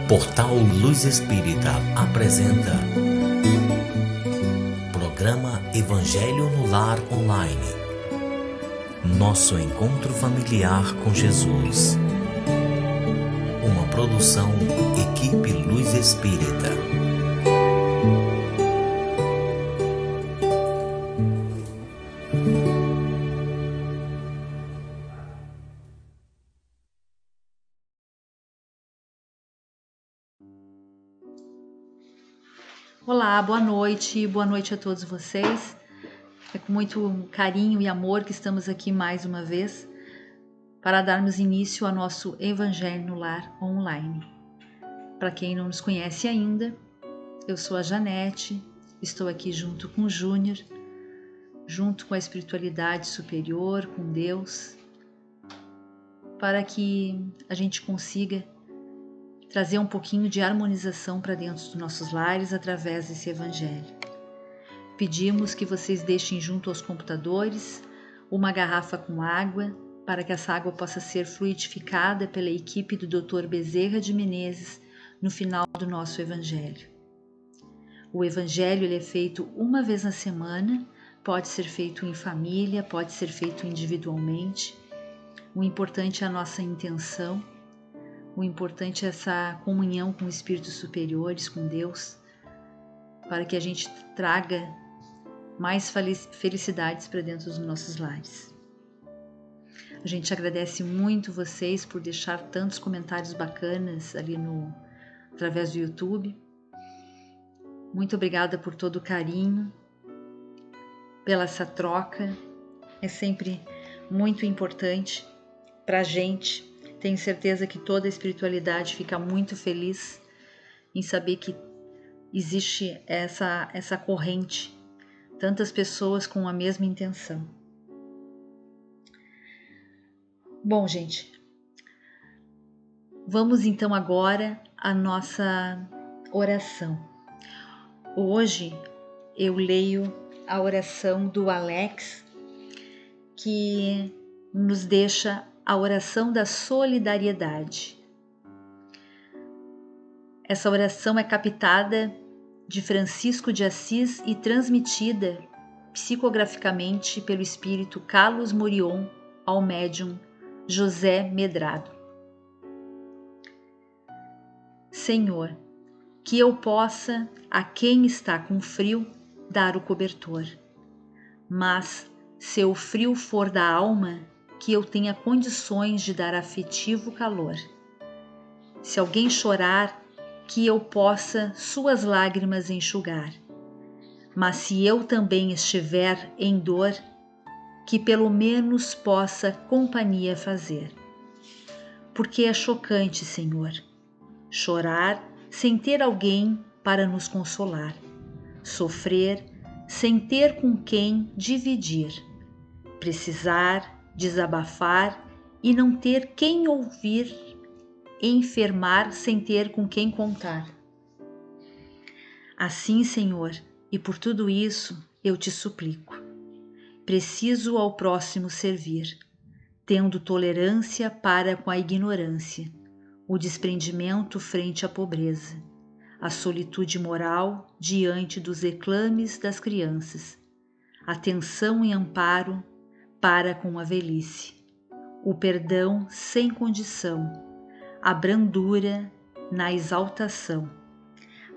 Portal Luz Espírita apresenta Programa Evangelho no Lar Online. Nosso encontro familiar com Jesus. Uma produção Equipe Luz Espírita. Olá, boa noite a todos vocês. É com muito carinho e amor que estamos aqui mais uma vez para darmos início ao nosso Evangelho no Lar Online. Para quem não nos conhece ainda, eu sou a Janete, estou aqui junto com o Júnior, junto com a espiritualidade superior, com Deus, para que a gente consiga trazer um pouquinho de harmonização para dentro dos nossos lares através desse Evangelho. Pedimos que vocês deixem junto aos computadores uma garrafa com água, para que essa água possa ser fluidificada pela equipe do Dr. Bezerra de Menezes no final do nosso Evangelho. O Evangelho ele é feito uma vez na semana, pode ser feito em família, pode ser feito individualmente. O importante é a nossa intenção. O importante é essa comunhão com espíritos superiores, com Deus, para que a gente traga mais felicidades para dentro dos nossos lares. A gente agradece muito vocês por deixar tantos comentários bacanas ali através do YouTube. Muito obrigada por todo o carinho, pela essa troca. É sempre muito importante para a gente. Tenho certeza que toda a espiritualidade fica muito feliz em saber que existe essa corrente, tantas pessoas com a mesma intenção. Bom, gente, vamos então agora à nossa oração. Hoje eu leio a oração do Alex, que nos deixa a oração da solidariedade. Essa oração é captada de Francisco de Assis e transmitida psicograficamente pelo espírito Carlos Morion ao médium José Medrado. Senhor, que eu possa a quem está com frio dar o cobertor, mas se o frio for da alma, que eu tenha condições de dar afetivo calor. Se alguém chorar, que eu possa suas lágrimas enxugar. Mas se eu também estiver em dor, que pelo menos possa companhia fazer. Porque é chocante, Senhor, chorar sem ter alguém para nos consolar, sofrer sem ter com quem dividir, precisar, desabafar e não ter quem ouvir, enfermar sem ter com quem contar. Assim, Senhor, e por tudo isso eu te suplico, preciso ao próximo servir, tendo tolerância para com a ignorância, o desprendimento frente à pobreza, a solitude moral diante dos reclames das crianças, atenção e amparo para com a velhice, o perdão sem condição, a brandura na exaltação,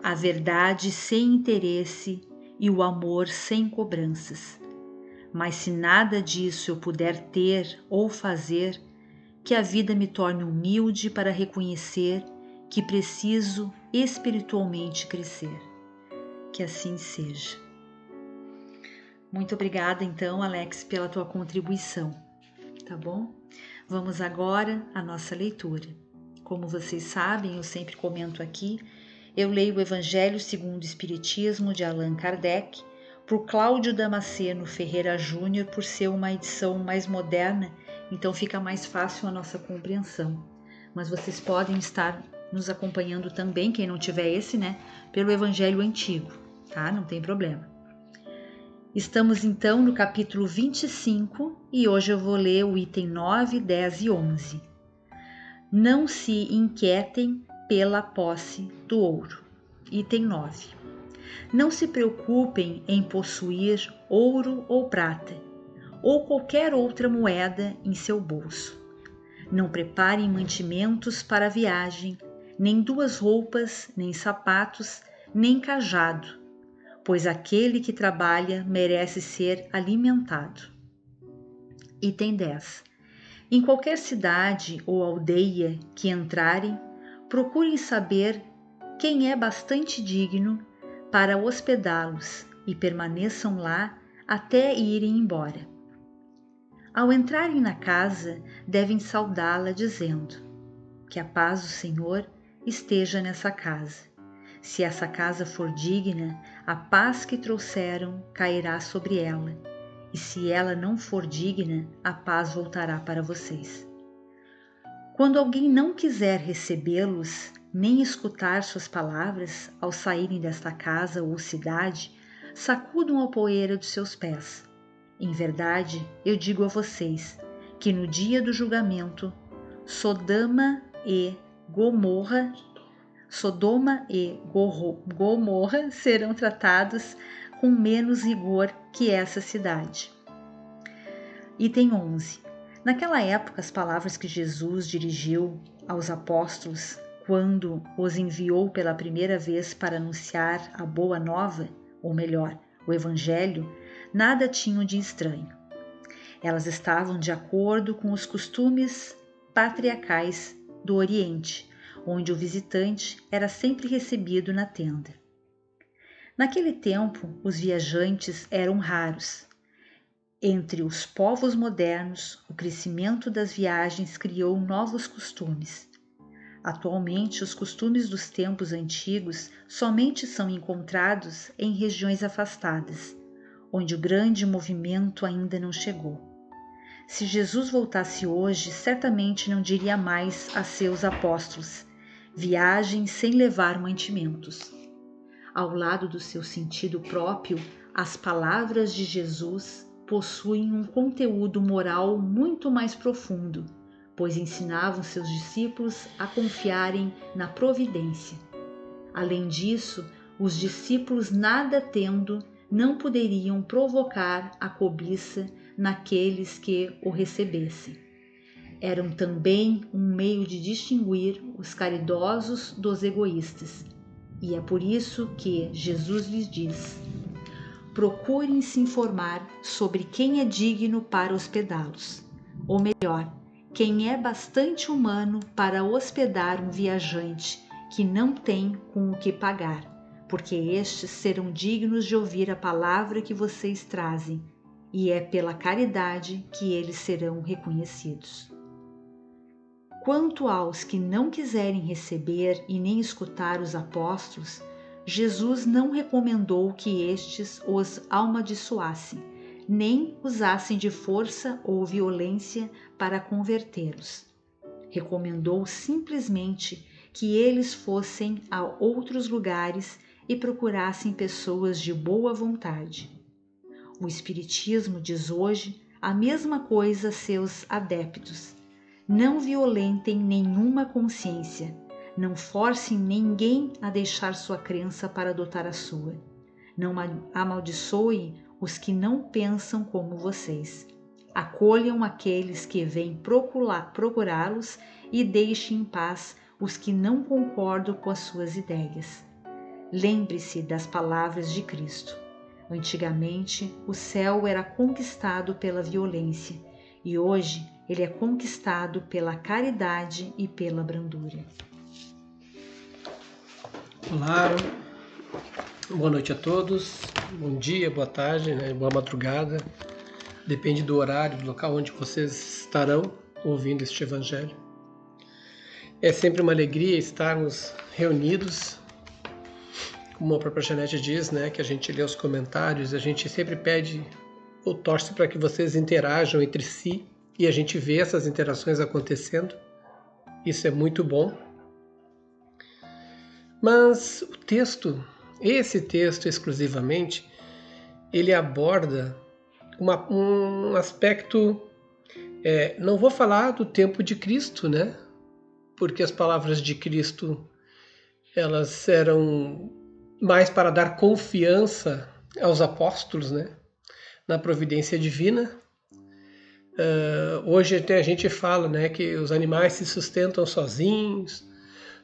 a verdade sem interesse e o amor sem cobranças. Mas se nada disso eu puder ter ou fazer, que a vida me torne humilde para reconhecer que preciso espiritualmente crescer. Que assim seja. Muito obrigada, então, Alex, pela tua contribuição, tá bom? Vamos agora à nossa leitura. Como vocês sabem, eu sempre comento aqui, eu leio o Evangelho segundo o Espiritismo de Allan Kardec, por Cláudio Damasceno Ferreira Júnior, por ser uma edição mais moderna, então fica mais fácil a nossa compreensão. Mas vocês podem estar nos acompanhando também, quem não tiver esse, né, pelo Evangelho antigo, tá? Não tem problema. Estamos então no capítulo 25 e hoje eu vou ler o item 9, 10 e 11. Não se inquietem pela posse do ouro. Item 9. Não se preocupem em possuir ouro ou prata, ou qualquer outra moeda em seu bolso. Não preparem mantimentos para a viagem, nem 2 roupas, nem sapatos, nem cajado, pois aquele que trabalha merece ser alimentado. Item 10. Em qualquer cidade ou aldeia que entrarem, procurem saber quem é bastante digno para hospedá-los e permaneçam lá até irem embora. Ao entrarem na casa, devem saudá-la dizendo: que a paz do Senhor esteja nessa casa. Se essa casa for digna, a paz que trouxeram cairá sobre ela, e se ela não for digna, a paz voltará para vocês. Quando alguém não quiser recebê-los, nem escutar suas palavras ao saírem desta casa ou cidade, sacudam a poeira dos seus pés. Em verdade, eu digo a vocês que no dia do julgamento, Sodoma e Gomorra serão tratados com menos rigor que essa cidade. Item 11. Naquela época, as palavras que Jesus dirigiu aos apóstolos quando os enviou pela primeira vez para anunciar a boa nova, ou melhor, o Evangelho, nada tinham de estranho. Elas estavam de acordo com os costumes patriarcais do Oriente, onde o visitante era sempre recebido na tenda. Naquele tempo, os viajantes eram raros. Entre os povos modernos, o crescimento das viagens criou novos costumes. Atualmente, os costumes dos tempos antigos somente são encontrados em regiões afastadas, onde o grande movimento ainda não chegou. Se Jesus voltasse hoje, certamente não diria mais a seus apóstolos: viajem sem levar mantimentos. Ao lado do seu sentido próprio, as palavras de Jesus possuem um conteúdo moral muito mais profundo, pois ensinavam seus discípulos a confiarem na providência. Além disso, os discípulos, nada tendo, não poderiam provocar a cobiça naqueles que o recebessem. Eram também um meio de distinguir os caridosos dos egoístas. E é por isso que Jesus lhes diz: procurem se informar sobre quem é digno para hospedá-los, ou melhor, quem é bastante humano para hospedar um viajante que não tem com o que pagar, porque estes serão dignos de ouvir a palavra que vocês trazem, e é pela caridade que eles serão reconhecidos. Quanto aos que não quiserem receber e nem escutar os apóstolos, Jesus não recomendou que estes os amaldiçoassem, nem usassem de força ou violência para convertê-los. Recomendou simplesmente que eles fossem a outros lugares e procurassem pessoas de boa vontade. O Espiritismo diz hoje a mesma coisa a seus adeptos: não violentem nenhuma consciência, não forcem ninguém a deixar sua crença para adotar a sua, não amaldiçoem os que não pensam como vocês. Acolham aqueles que vêm procurá-los e deixem em paz os que não concordam com as suas ideias. Lembre-se das palavras de Cristo. Antigamente, o céu era conquistado pela violência e hoje ele é conquistado pela caridade e pela brandura. Olá, boa noite a todos, bom dia, boa tarde, boa madrugada, depende do horário, do local onde vocês estarão ouvindo este Evangelho. É sempre uma alegria estarmos reunidos, como a própria Janete diz, que a gente lê os comentários, a gente sempre pede ou torce para que vocês interajam entre si e a gente vê essas interações acontecendo, isso é muito bom. Mas o texto, esse texto exclusivamente, ele aborda um aspecto, não vou falar do tempo de Cristo, porque as palavras de Cristo elas eram mais para dar confiança aos apóstolos, né, na providência divina. Hoje até a gente fala, né, que os animais se sustentam sozinhos,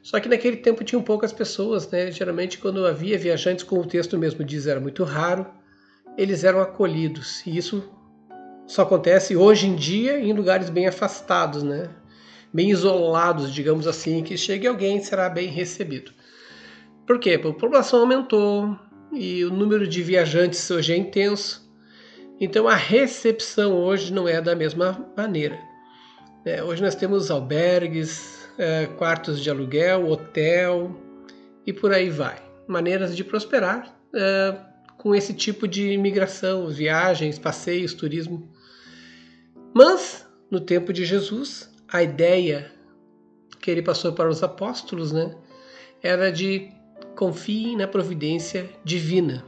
só que naquele tempo tinham poucas pessoas, né? Geralmente quando havia viajantes, como o texto mesmo diz, era muito raro, eles eram acolhidos, e isso só acontece hoje em dia em lugares bem afastados, né? Bem isolados, digamos assim, que chegue alguém e será bem recebido. Por quê? Porque a população aumentou e o número de viajantes hoje é intenso, então a recepção hoje não é da mesma maneira. Hoje nós temos albergues, quartos de aluguel, hotel e por aí vai. Maneiras de prosperar com esse tipo de imigração, viagens, passeios, turismo. Mas, no tempo de Jesus, a ideia que ele passou para os apóstolos, né, era de confiem na providência divina.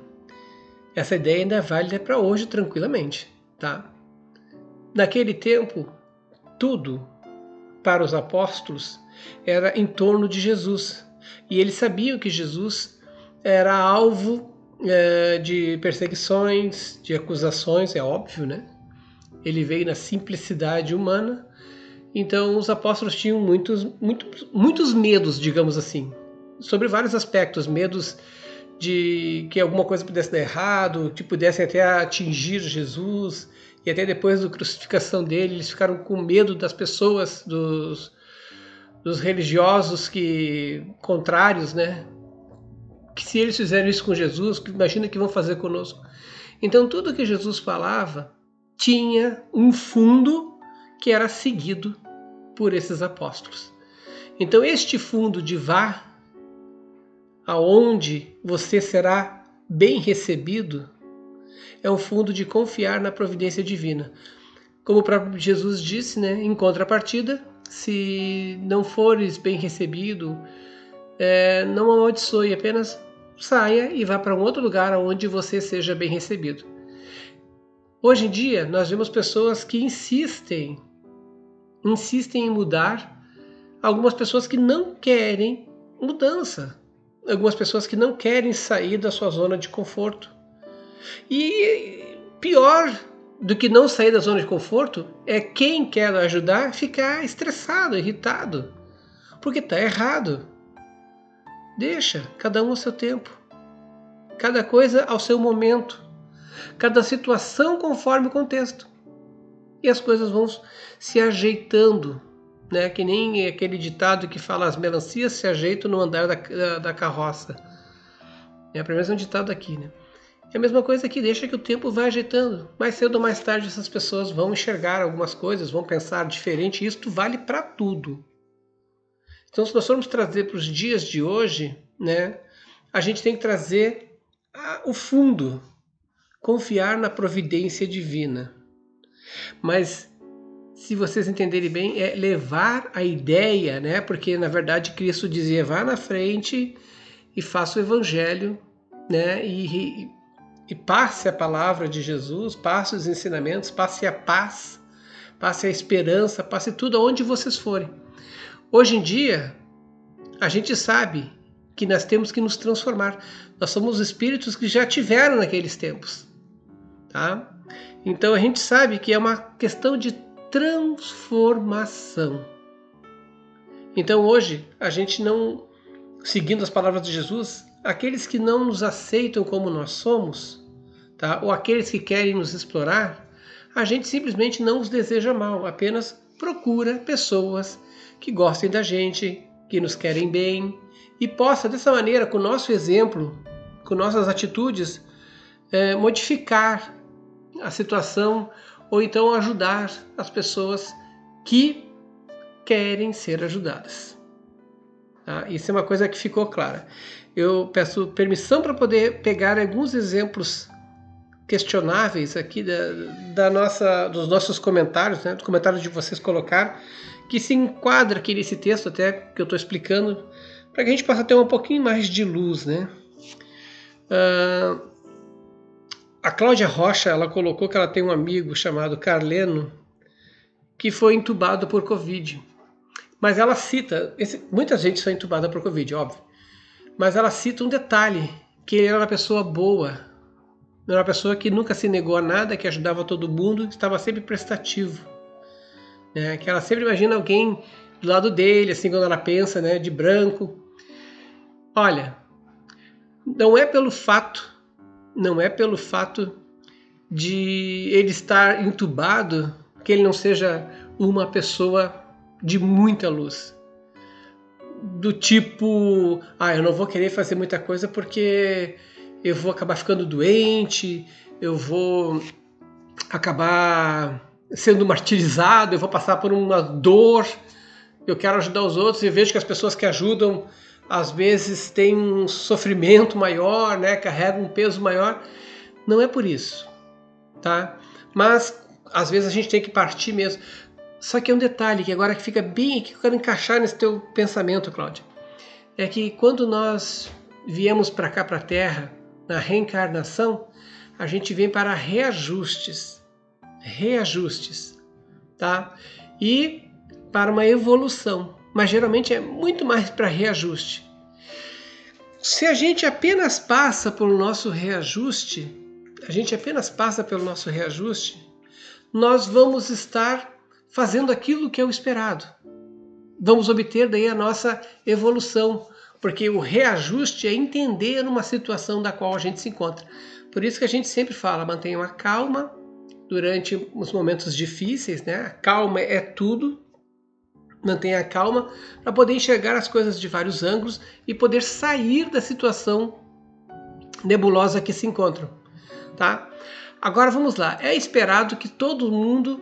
Essa ideia ainda é válida para hoje tranquilamente, tá? Naquele tempo, tudo para os apóstolos era em torno de Jesus. E eles sabiam que Jesus era alvo de perseguições, de acusações, é óbvio, né? Ele veio na simplicidade humana. Então os apóstolos tinham muitos medos, digamos assim, sobre vários aspectos. Medos de que alguma coisa pudesse dar errado, que pudessem até atingir Jesus. E até depois da crucificação dele, eles ficaram com medo das pessoas, dos religiosos contrários, né? Que se eles fizeram isso com Jesus, imagina que vão fazer conosco. Então tudo que Jesus falava tinha um fundo que era seguido por esses apóstolos. Então este fundo de vá aonde você será bem recebido é um fundo de confiar na providência divina. Como o próprio Jesus disse, né, em contrapartida, se não fores bem recebido, não amaldiçoe, apenas saia e vá para um outro lugar onde você seja bem recebido. Hoje em dia, nós vemos pessoas que insistem em mudar, algumas pessoas que não querem mudança, algumas pessoas que não querem sair da sua zona de conforto. E pior do que não sair da zona de conforto é quem quer ajudar ficar estressado, irritado, porque está errado. Deixa, cada um ao seu tempo, cada coisa ao seu momento, cada situação conforme o contexto. E as coisas vão se ajeitando, né? Que nem aquele ditado que fala as melancias se ajeitam no andar da carroça. Pelo menos é um ditado aqui, né? É a mesma coisa aqui, deixa que o tempo vai ajeitando. Mais cedo ou mais tarde essas pessoas vão enxergar algumas coisas, vão pensar diferente, e isso vale para tudo. Então, se nós formos trazer para os dias de hoje, né, a gente tem que trazer o fundo, confiar na providência divina. Mas, se vocês entenderem bem, é levar a ideia, né, porque na verdade Cristo dizia, vá na frente e faça o evangelho, né, e passe a palavra de Jesus, passe os ensinamentos, passe a paz, passe a esperança, passe tudo aonde vocês forem. Hoje em dia, a gente sabe que nós temos que nos transformar. Nós somos espíritos que já tiveram naqueles tempos, tá? Então a gente sabe que é uma questão de transformação. Então hoje, a gente não, seguindo as palavras de Jesus, aqueles que não nos aceitam como nós somos, tá? Ou aqueles que querem nos explorar, a gente simplesmente não os deseja mal, apenas procura pessoas que gostem da gente, que nos querem bem, e possa, dessa maneira, com o nosso exemplo, com nossas atitudes, modificar a situação, ou então ajudar as pessoas que querem ser ajudadas. Tá? Isso é uma coisa que ficou clara. Eu peço permissão para poder pegar alguns exemplos questionáveis aqui dos nossos comentários, né, dos comentários de vocês colocaram, que se enquadra aqui nesse texto até que eu estou explicando, para que a gente possa ter um pouquinho mais de luz, né? A Cláudia Rocha, ela colocou que ela tem um amigo chamado Carleno que foi entubado por Covid. Mas ela cita, muita gente foi entubada por Covid, óbvio. mas ela cita um detalhe, que ele era uma pessoa boa, era uma pessoa que nunca se negou a nada, que ajudava todo mundo, que estava sempre prestativo. Né? Que ela sempre imagina alguém do lado dele, assim, quando ela pensa, né, de branco. Olha, não é pelo fato de ele estar entubado que ele não seja uma pessoa de muita luz. Do tipo, eu não vou querer fazer muita coisa porque eu vou acabar ficando doente, eu vou acabar sendo martirizado, eu vou passar por uma dor, eu quero ajudar os outros e vejo que as pessoas que ajudam às vezes têm um sofrimento maior, né, carregam um peso maior. Não é por isso, tá? Mas às vezes a gente tem que partir mesmo. Só que é um detalhe que agora que fica bem aqui, que eu quero encaixar nesse teu pensamento, Cláudia. É que quando nós viemos para cá, para a Terra, na reencarnação, a gente vem para reajustes, tá? E para uma evolução, mas geralmente é muito mais para reajuste. Se a gente apenas passa pelo nosso reajuste, nós vamos estar fazendo aquilo que é o esperado. Vamos obter daí a nossa evolução, porque o reajuste é entender uma situação da qual a gente se encontra. Por isso que a gente sempre fala, mantenha uma calma durante os momentos difíceis, né? A calma é tudo. Mantenha a calma para poder enxergar as coisas de vários ângulos e poder sair da situação nebulosa que se encontram, tá? Agora vamos lá. É esperado que todo mundo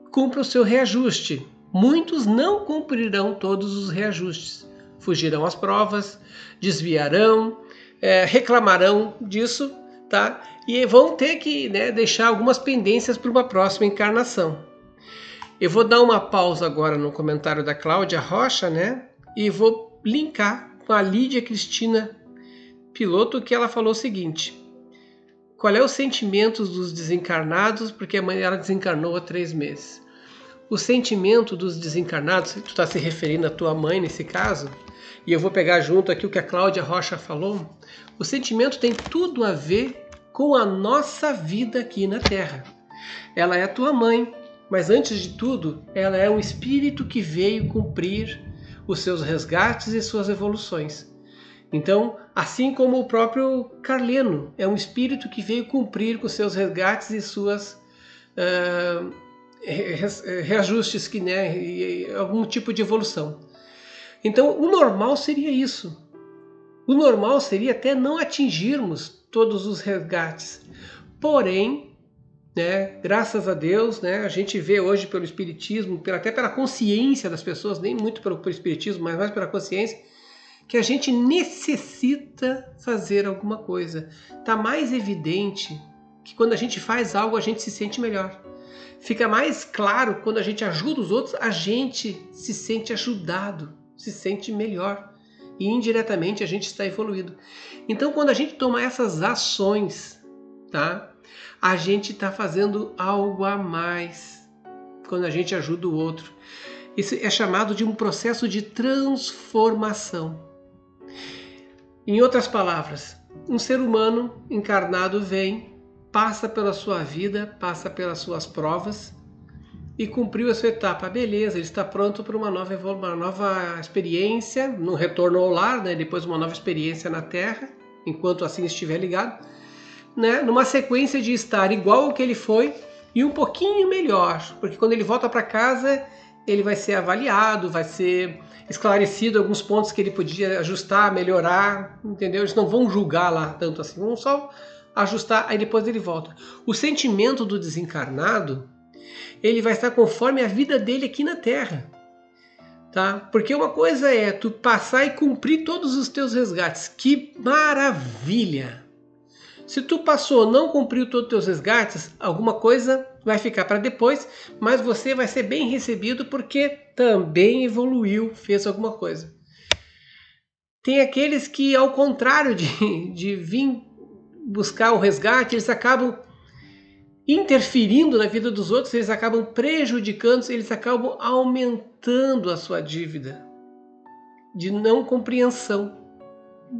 cumpra o seu reajuste. Muitos não cumprirão todos os reajustes. Fugirão às provas, desviarão, reclamarão disso, tá? E vão ter que, né, deixar algumas pendências para uma próxima encarnação. Eu vou dar uma pausa agora no comentário da Cláudia Rocha, né? E vou linkar com a Lídia Cristina Piloto, que ela falou o seguinte: qual é o sentimento dos desencarnados? Porque a mãe dela desencarnou há 3 meses. O sentimento dos desencarnados, tu está se referindo à tua mãe nesse caso, e eu vou pegar junto aqui o que a Cláudia Rocha falou. O sentimento tem tudo a ver com a nossa vida aqui na Terra. Ela é tua mãe, mas antes de tudo, ela é um espírito que veio cumprir os seus resgates e suas evoluções. Então, assim como o próprio Carleno, é um espírito que veio cumprir com seus resgates e suas reajustes, né, e algum tipo de evolução. Então, o normal seria isso. O normal seria até não atingirmos todos os resgates. Porém, né, graças a Deus, né, a gente vê hoje pelo Espiritismo, até pela consciência das pessoas, nem muito pelo Espiritismo, mas mais pela consciência, que a gente necessita fazer alguma coisa. Está mais evidente que quando a gente faz algo, a gente se sente melhor. Fica mais claro quando a gente ajuda os outros, a gente se sente ajudado, se sente melhor. E indiretamente a gente está evoluído. Então, quando a gente toma essas ações, tá? A gente está fazendo algo a mais quando a gente ajuda o outro. Isso é chamado de um processo de transformação. Em outras palavras, um ser humano encarnado vem, passa pela sua vida, passa pelas suas provas e cumpriu a sua etapa. Beleza, ele está pronto para uma nova experiência, no retorno ao lar, né? Depois uma nova experiência na Terra, enquanto assim estiver ligado, né? Numa sequência de estar igual ao que ele foi e um pouquinho melhor, porque quando ele volta para casa, ele vai ser avaliado, vai ser esclarecido alguns pontos que ele podia ajustar, melhorar, entendeu? Eles não vão julgar lá tanto assim, vão só ajustar, aí depois ele volta. O sentimento do desencarnado, ele vai estar conforme a vida dele aqui na Terra, tá? Porque uma coisa é tu passar e cumprir todos os teus resgates, que maravilha! Se tu passou, não cumpriu todos os teus resgates, alguma coisa vai ficar para depois, mas você vai ser bem recebido porque também evoluiu, fez alguma coisa. Tem aqueles que, ao contrário de vir buscar o resgate, eles acabam interferindo na vida dos outros, eles acabam prejudicando, eles acabam aumentando a sua dívida de não compreensão.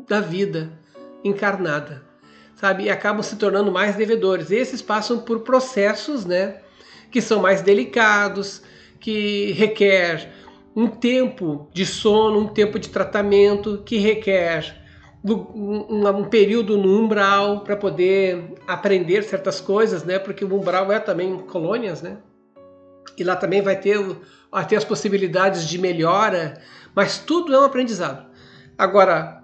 da vida encarnada, sabe? E acabam se tornando mais devedores. Esses passam por processos, né, que são mais delicados, que requer um tempo de sono, um tempo de tratamento, que requer um período no umbral para poder aprender certas coisas, né? Porque o umbral é também colônias, né? E lá também vai ter as possibilidades de melhora, mas tudo é um aprendizado. Agora,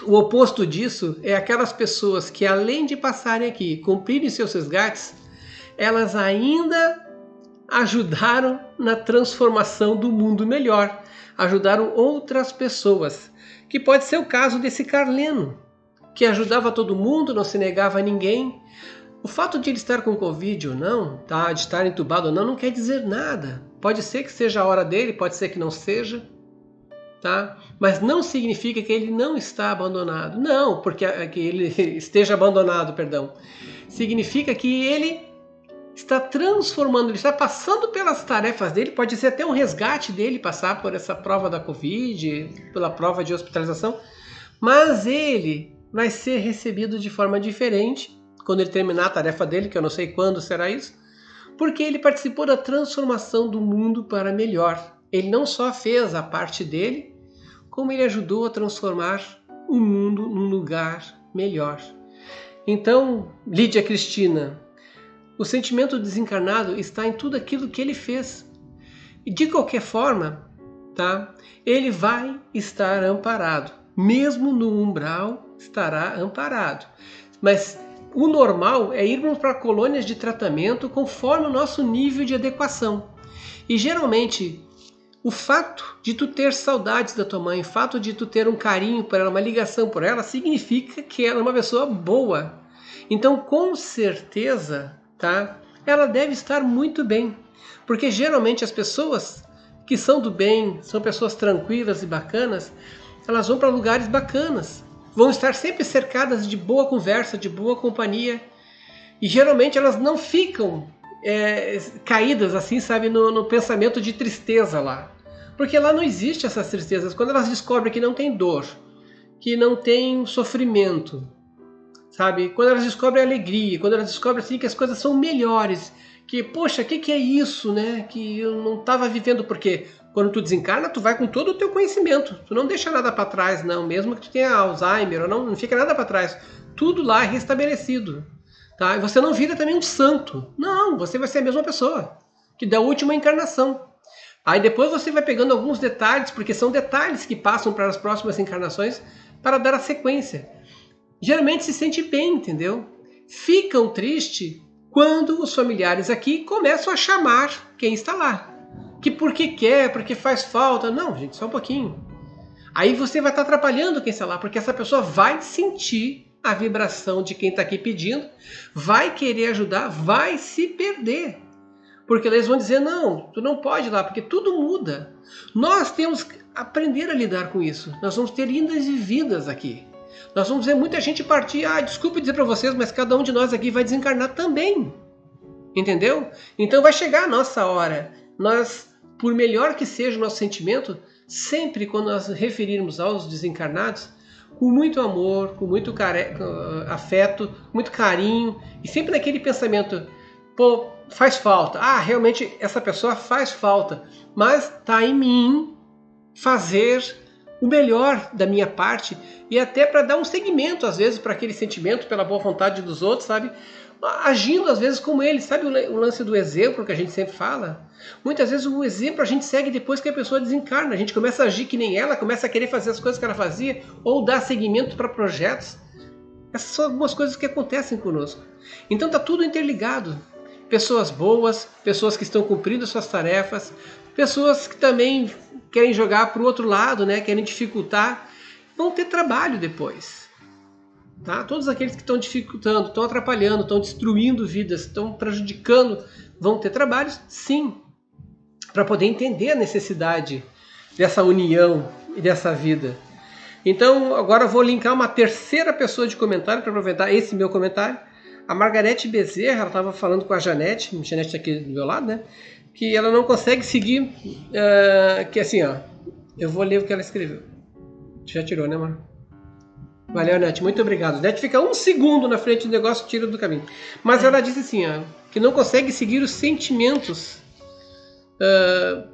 o oposto disso é aquelas pessoas que, além de passarem aqui, cumprirem seus resgates, elas ainda ajudaram na transformação do mundo melhor, ajudaram outras pessoas, que pode ser o caso desse Carleno, que ajudava todo mundo, não se negava a ninguém. O fato de ele estar com Covid ou não, tá, de estar entubado ou não, não quer dizer nada. Pode ser que seja a hora dele, pode ser que não seja, tá? Mas não significa que ele não está abandonado. Não, porque que ele esteja abandonado, perdão. Significa que ele está transformando, ele está passando pelas tarefas dele, pode ser até um resgate dele passar por essa prova da Covid, pela prova de hospitalização, mas ele vai ser recebido de forma diferente quando ele terminar a tarefa dele, que eu não sei quando será isso, porque ele participou da transformação do mundo para melhor. Ele não só fez a parte dele, como ele ajudou a transformar o mundo num lugar melhor. Então, Lídia Cristina, o sentimento desencarnado está em tudo aquilo que ele fez. E de qualquer forma, tá? Ele vai estar amparado. Mesmo no umbral, estará amparado. Mas o normal é irmos para colônias de tratamento conforme o nosso nível de adequação. E geralmente, o fato de tu ter saudades da tua mãe, o fato de tu ter um carinho por ela, uma ligação por ela, significa que ela é uma pessoa boa. Então, com certeza, tá? Ela deve estar muito bem, porque geralmente as pessoas que são do bem, são pessoas tranquilas e bacanas, elas vão para lugares bacanas, vão estar sempre cercadas de boa conversa, de boa companhia, e geralmente elas não ficam caídas assim, sabe, no pensamento de tristeza lá, porque lá não existe essas tristezas. Quando elas descobrem que não tem dor, que não tem sofrimento, sabe? Quando elas descobrem a alegria, quando elas descobrem assim, que as coisas são melhores, que, poxa, o que é isso, né? Que eu não estava vivendo, porque quando tu desencarna, tu vai com todo o teu conhecimento, tu não deixa nada para trás, não, mesmo que tu tenha Alzheimer, ou não fica nada para trás, tudo lá é restabelecido, tá? E você não vira também um santo, não, você vai ser a mesma pessoa, que da última encarnação. Aí depois você vai pegando alguns detalhes, porque são detalhes que passam para as próximas encarnações, para dar a sequência. Geralmente se sente bem, entendeu? Ficam tristes quando os familiares aqui começam a chamar quem está lá. Que porque quer, porque faz falta. Não, gente, só um pouquinho. Aí você vai estar atrapalhando quem está lá, porque essa pessoa vai sentir a vibração de quem está aqui pedindo, vai querer ajudar, vai se perder. Porque eles vão dizer, não, tu não pode ir lá, porque tudo muda. Nós temos que aprender a lidar com isso. Nós vamos ter indas e vindas aqui. Nós vamos ver muita gente partir. Desculpe dizer para vocês, mas cada um de nós aqui vai desencarnar também. Entendeu? Então vai chegar a nossa hora. Nós, por melhor que seja o nosso sentimento, sempre quando nós referirmos aos desencarnados, com muito amor, com muito afeto, muito carinho, e sempre naquele pensamento, pô, faz falta. Realmente essa pessoa faz falta, mas está em mim fazer o melhor da minha parte, e até para dar um segmento, às vezes, para aquele sentimento, pela boa vontade dos outros, sabe? Agindo, às vezes, como ele. Sabe o lance do exemplo que a gente sempre fala? Muitas vezes o exemplo a gente segue depois que a pessoa desencarna. A gente começa a agir que nem ela, começa a querer fazer as coisas que ela fazia, ou dar seguimento para projetos. Essas são algumas coisas que acontecem conosco. Então está tudo interligado. Pessoas boas, pessoas que estão cumprindo suas tarefas, pessoas que também querem jogar para o outro lado, né? Querem dificultar, vão ter trabalho depois. Tá? Todos aqueles que estão dificultando, estão atrapalhando, estão destruindo vidas, estão prejudicando, vão ter trabalhos, sim, para poder entender a necessidade dessa união e dessa vida. Então, agora eu vou linkar uma terceira pessoa de comentário para aproveitar esse meu comentário. A Margarete Bezerra, ela estava falando com a Janete está aqui do meu lado, né? Que ela não consegue seguir, que assim, ó, eu vou ler o que ela escreveu. Já tirou, né, amor? Valeu, Nath. Muito obrigado. Nath fica 1 segundo na frente do negócio e tira do caminho. Mas ela disse assim, ó, que não consegue seguir os sentimentos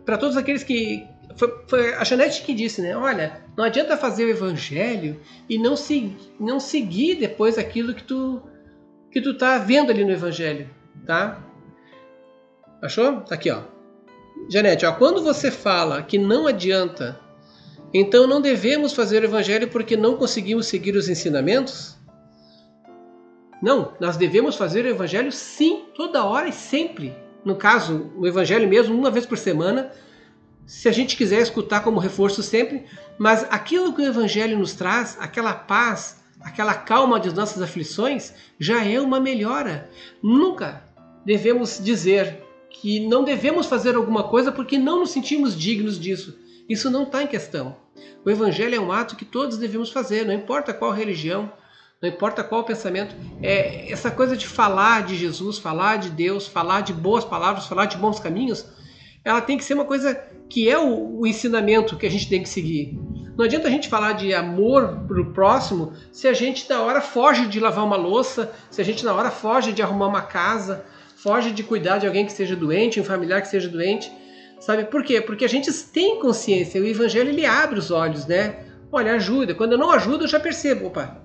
para todos aqueles que... Foi a Janete que disse, né? Olha, não adianta fazer o evangelho e não seguir depois aquilo que tu tá vendo ali no evangelho, tá? Achou? Tá aqui, ó. Janete, ó, quando você fala que não adianta, então não devemos fazer o evangelho porque não conseguimos seguir os ensinamentos? Não, nós devemos fazer o evangelho sim, toda hora e sempre. No caso, o evangelho mesmo, uma vez por semana, se a gente quiser escutar como reforço sempre, mas aquilo que o evangelho nos traz, aquela paz, aquela calma das nossas aflições, já é uma melhora. Nunca devemos dizer que não devemos fazer alguma coisa porque não nos sentimos dignos disso. Isso não está em questão. O evangelho é um ato que todos devemos fazer, não importa qual religião, não importa qual pensamento. Essa coisa de falar de Jesus, falar de Deus, falar de boas palavras, falar de bons caminhos, ela tem que ser uma coisa que é o ensinamento que a gente tem que seguir. Não adianta a gente falar de amor para o próximo se a gente na hora foge de lavar uma louça, se a gente na hora foge de arrumar uma casa, foge de cuidar de alguém que seja doente, um familiar que seja doente. Sabe por quê? Porque a gente tem consciência, o evangelho ele abre os olhos, né? Olha, ajuda. Quando eu não ajudo, eu já percebo, opa,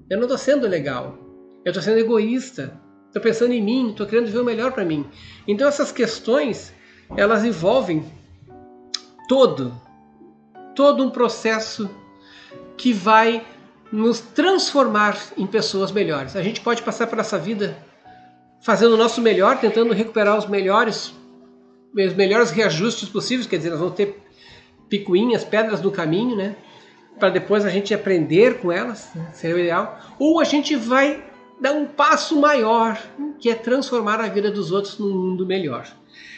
eu não estou sendo legal, eu estou sendo egoísta, estou pensando em mim, estou querendo ver o melhor para mim. Então essas questões, elas envolvem todo um processo que vai nos transformar em pessoas melhores. A gente pode passar por essa vida fazendo o nosso melhor, tentando recuperar os melhores reajustes possíveis, quer dizer, nós vamos ter picuinhas, pedras no caminho, né? Para depois a gente aprender com elas, né? Seria o ideal. Ou a gente vai dar um passo maior, que é transformar a vida dos outros num mundo melhor.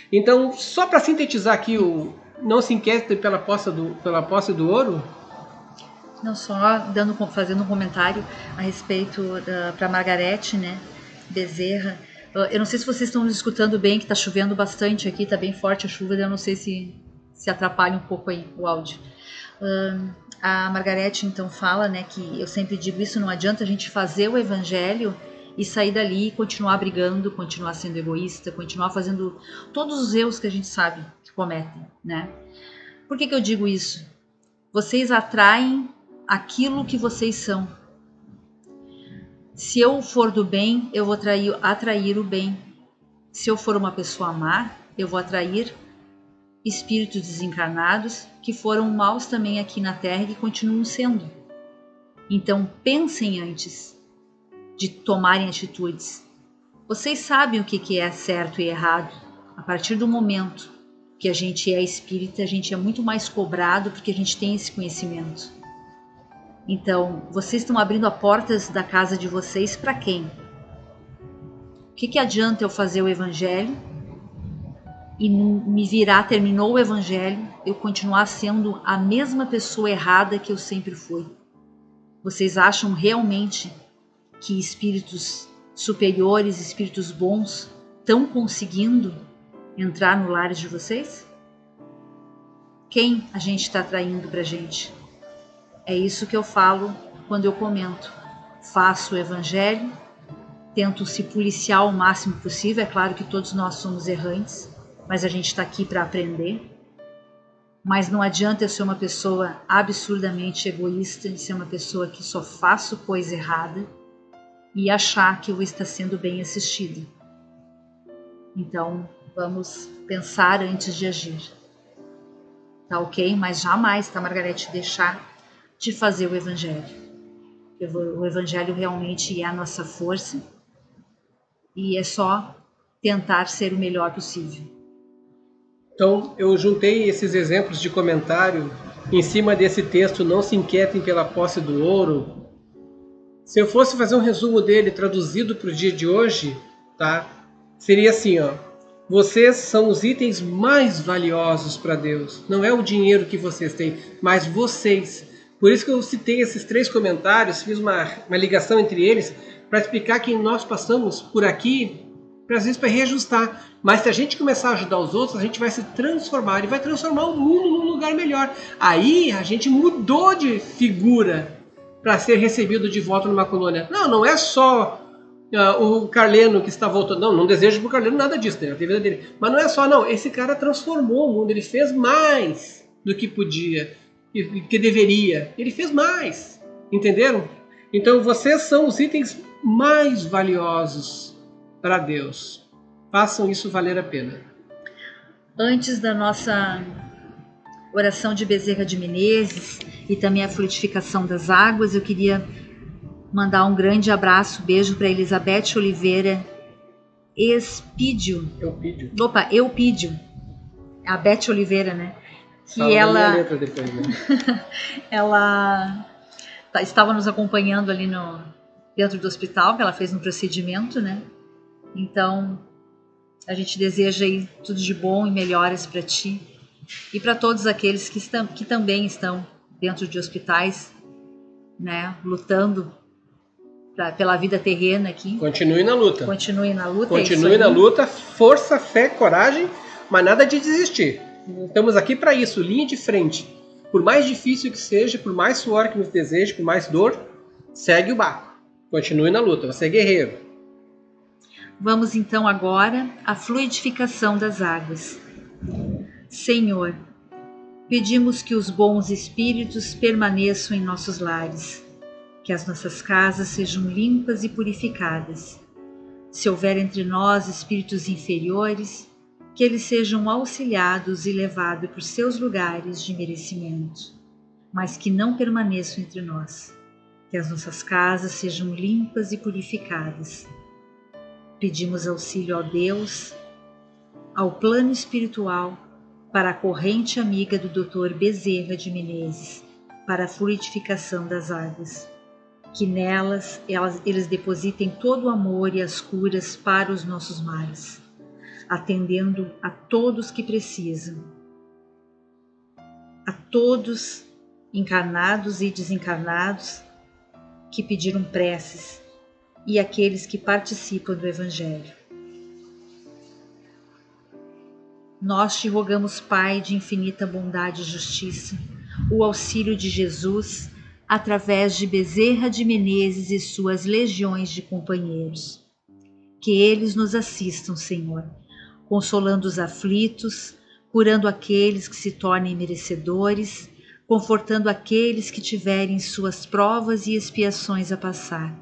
Então, só para sintetizar aqui o não se inquiete pela posse do ouro. Não, só fazendo um comentário a respeito para Margarete, né, Bezerra. Eu não sei se vocês estão nos escutando bem, que está chovendo bastante aqui, está bem forte a chuva, eu não sei se atrapalha um pouco aí o áudio. A Margarete então fala, né, que eu sempre digo isso, não adianta a gente fazer o evangelho e sair dali e continuar brigando, continuar sendo egoísta, continuar fazendo todos os erros que a gente sabe que cometem, né? Por que eu digo isso? Vocês atraem aquilo que vocês são. Se eu for do bem, eu vou atrair o bem. Se eu for uma pessoa má, eu vou atrair espíritos desencarnados que foram maus também aqui na Terra e que continuam sendo. Então pensem antes de tomarem atitudes. Vocês sabem o que é certo e errado. A partir do momento que a gente é espírita, a gente é muito mais cobrado porque a gente tem esse conhecimento. Então, vocês estão abrindo as portas da casa de vocês para quem? O que adianta eu fazer o evangelho e me virar, terminou o evangelho, eu continuar sendo a mesma pessoa errada que eu sempre fui? Vocês acham realmente que espíritos superiores, espíritos bons, estão conseguindo entrar no lar de vocês? Quem a gente está atraindo para a gente? É isso que eu falo quando eu comento. Faço o evangelho, tento se policiar o máximo possível. É claro que todos nós somos errantes, mas a gente está aqui para aprender. Mas não adianta eu ser uma pessoa absurdamente egoísta, de ser uma pessoa que só faço coisa errada e achar que eu vou estar sendo bem assistida. Então, vamos pensar antes de agir. Tá ok? Mas jamais, tá, Margarete, deixar de fazer o evangelho. O evangelho realmente é a nossa força e é só tentar ser o melhor possível. Então, eu juntei esses exemplos de comentário em cima desse texto, não se inquietem pela posse do ouro. Se eu fosse fazer um resumo dele traduzido para o dia de hoje, tá? Seria assim, ó. Vocês são os itens mais valiosos para Deus. Não é o dinheiro que vocês têm, mas vocês. Por isso que eu citei esses 3 comentários, fiz uma ligação entre eles para explicar que nós passamos por aqui, às vezes para reajustar. Mas se a gente começar a ajudar os outros, a gente vai se transformar e vai transformar o mundo num lugar melhor. Aí a gente mudou de figura, para ser recebido de volta numa colônia. Não é só o Carleno que está voltando. Não desejo para o Carleno nada disso, né? A vida dele. Mas não é só, não. Esse cara transformou o mundo, ele fez mais do que podia, que deveria. Ele fez mais. Entenderam? Então vocês são os itens mais valiosos para Deus. Façam isso valer a pena. Antes da nossa oração de Bezerra de Menezes e também a fluidificação das águas, eu queria mandar um grande abraço, beijo para Elizabeth Oliveira Eupídio. A Beth Oliveira, né? Que ela letra depois, né? Ela estava nos acompanhando ali dentro do hospital, que ela fez um procedimento, né? Então, a gente deseja aí tudo de bom e melhoras para ti e para todos aqueles que também estão dentro de hospitais, né? Lutando pela vida terrena aqui. Continue na luta. Continue na luta. Continue na luta, força, fé, coragem, mas nada de desistir. Estamos aqui para isso, linha de frente. Por mais difícil que seja, por mais suor que nos deseje, por mais dor, segue o barco. Continue na luta, você é guerreiro. Vamos então agora à fluidificação das águas. Senhor, pedimos que os bons espíritos permaneçam em nossos lares, que as nossas casas sejam limpas e purificadas. Se houver entre nós espíritos inferiores, que eles sejam auxiliados e levados por seus lugares de merecimento, mas que não permaneçam entre nós. Que as nossas casas sejam limpas e purificadas. Pedimos auxílio ao Deus, ao plano espiritual, para a corrente amiga do Dr. Bezerra de Menezes, para a fluidificação das águas. Que nelas eles depositem todo o amor e as curas para os nossos males, atendendo a todos que precisam, a todos encarnados e desencarnados que pediram preces e aqueles que participam do Evangelho. Nós te rogamos, Pai de infinita bondade e justiça, o auxílio de Jesus através de Bezerra de Menezes e suas legiões de companheiros. Que eles nos assistam, Senhor, consolando os aflitos, curando aqueles que se tornem merecedores, confortando aqueles que tiverem suas provas e expiações a passar,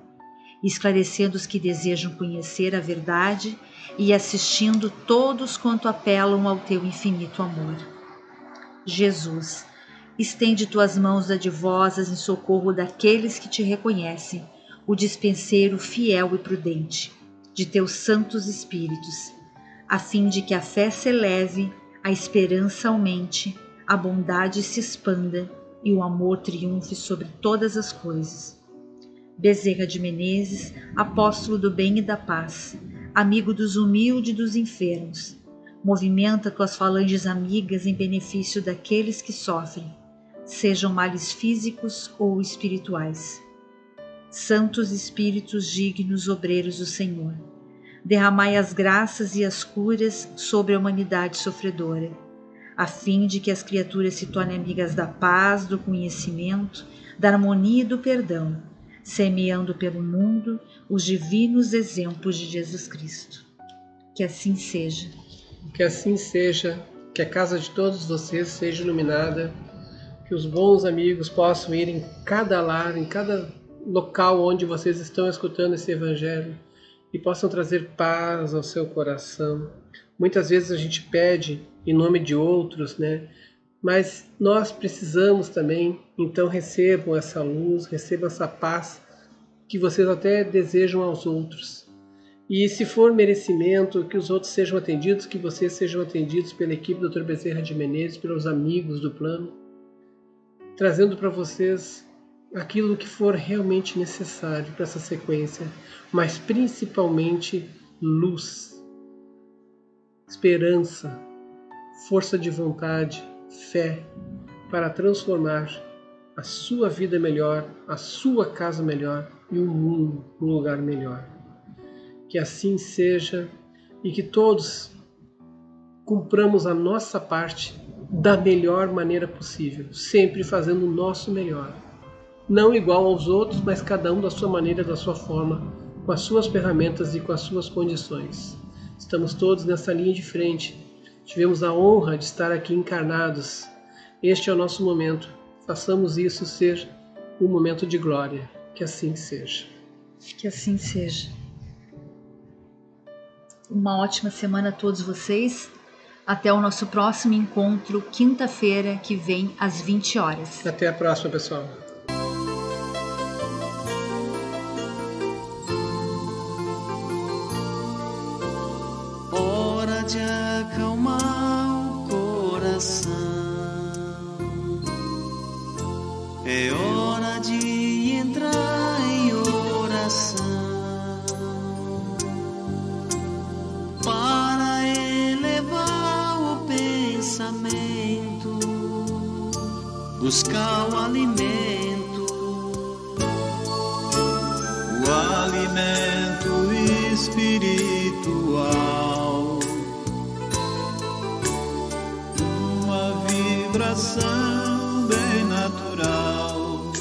esclarecendo os que desejam conhecer a verdade e assistindo todos quanto apelam ao teu infinito amor. Jesus, estende tuas mãos dadivosas em socorro daqueles que te reconhecem, o dispenseiro fiel e prudente de teus santos espíritos, a fim de que a fé se eleve, a esperança aumente, a bondade se expanda e o amor triunfe sobre todas as coisas. Bezerra de Menezes, apóstolo do bem e da paz, amigo dos humildes e dos enfermos, movimenta tuas falanges amigas em benefício daqueles que sofrem, sejam males físicos ou espirituais. Santos Espíritos dignos obreiros do Senhor, derramai as graças e as curas sobre a humanidade sofredora, a fim de que as criaturas se tornem amigas da paz, do conhecimento, da harmonia e do perdão, semeando pelo mundo os divinos exemplos de Jesus Cristo. Que assim seja. Que assim seja, que a casa de todos vocês seja iluminada, que os bons amigos possam ir em cada lar, em cada local onde vocês estão escutando esse Evangelho e possam trazer paz ao seu coração. Muitas vezes a gente pede em nome de outros, né? Mas nós precisamos também, então recebam essa luz, recebam essa paz que vocês até desejam aos outros. E se for merecimento, que os outros sejam atendidos, que vocês sejam atendidos pela equipe do Dr. Bezerra de Menezes, pelos amigos do plano, trazendo para vocês aquilo que for realmente necessário para essa sequência, mas principalmente luz, esperança, força de vontade, fé, para transformar a sua vida melhor, a sua casa melhor e o mundo num lugar melhor. Que assim seja e que todos cumpramos a nossa parte da melhor maneira possível, sempre fazendo o nosso melhor. não igual aos outros, mas cada um da sua maneira, da sua forma, com as suas ferramentas e com as suas condições. Estamos todos nessa linha de frente. Tivemos a honra de estar aqui encarnados. Este é o nosso momento. Façamos isso ser um momento de glória. Que assim seja. Que assim seja. Uma ótima semana a todos vocês. Até o nosso próximo encontro, quinta-feira que vem, às 20 horas. Até a próxima, pessoal. Hora de acalmar o coração. É hora de entrar em oração para elevar o pensamento, buscar o alimento espiritual, uma vibração bem natural,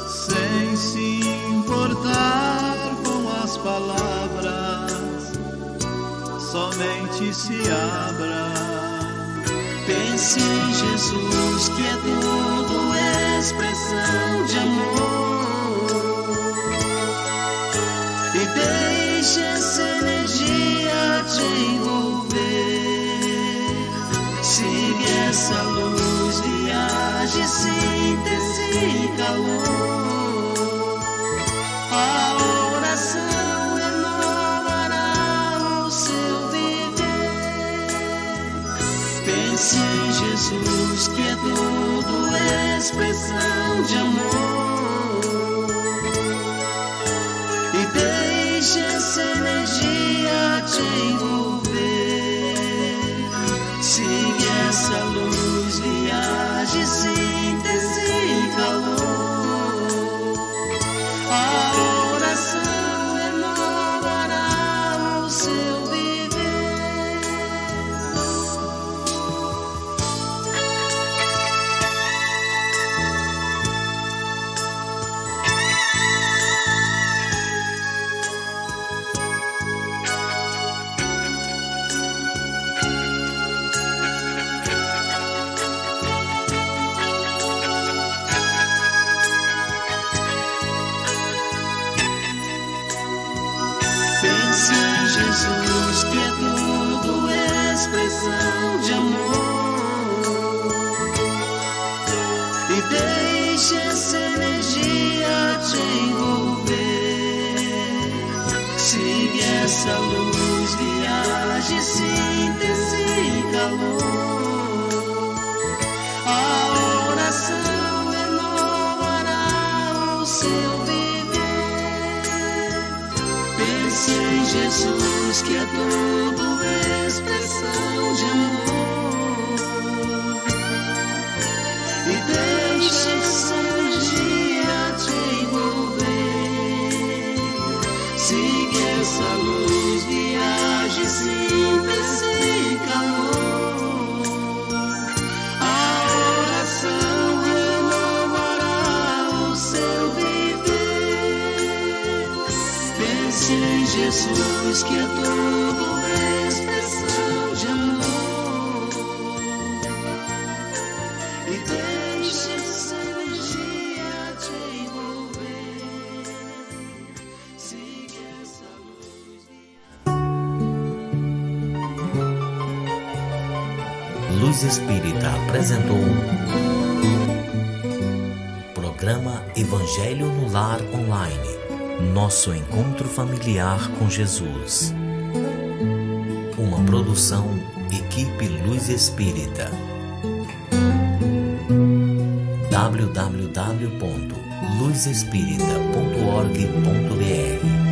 sem se importar com as palavras, somente se abra. Pense em Jesus, que é tudo expressão de amor, e deixe essa energia te envolver. Siga essa luz, viaje, síntese e calor. A oração renovará o seu viver. Pense em Jesus, que é tudo expressão de amor, e deixe essa energia te envolver. Siga essa luz, viaje, síntese e calor. A oração renovará o seu viver. Pense em Jesus, que é tudo expressão de amor, e deixe essa energia te envolver. Siga essa luz, viaje, síntese e calor. A oração renovará o seu viver. Pense em Jesus, que é tudo expressão de amor, e deixe essa energia te envolver. Siga essa luz, viaje, síntese e calor. A oração renovará o seu viver. Pense em Jesus, que é tudo expressão de amor, e deixe essa energia te envolver. Siga essa luz. Luz Espírita apresentou Programa Evangelho no Lar Online. Nosso encontro familiar com Jesus. Uma produção Equipe Luz Espírita. www.luzespírita.org.br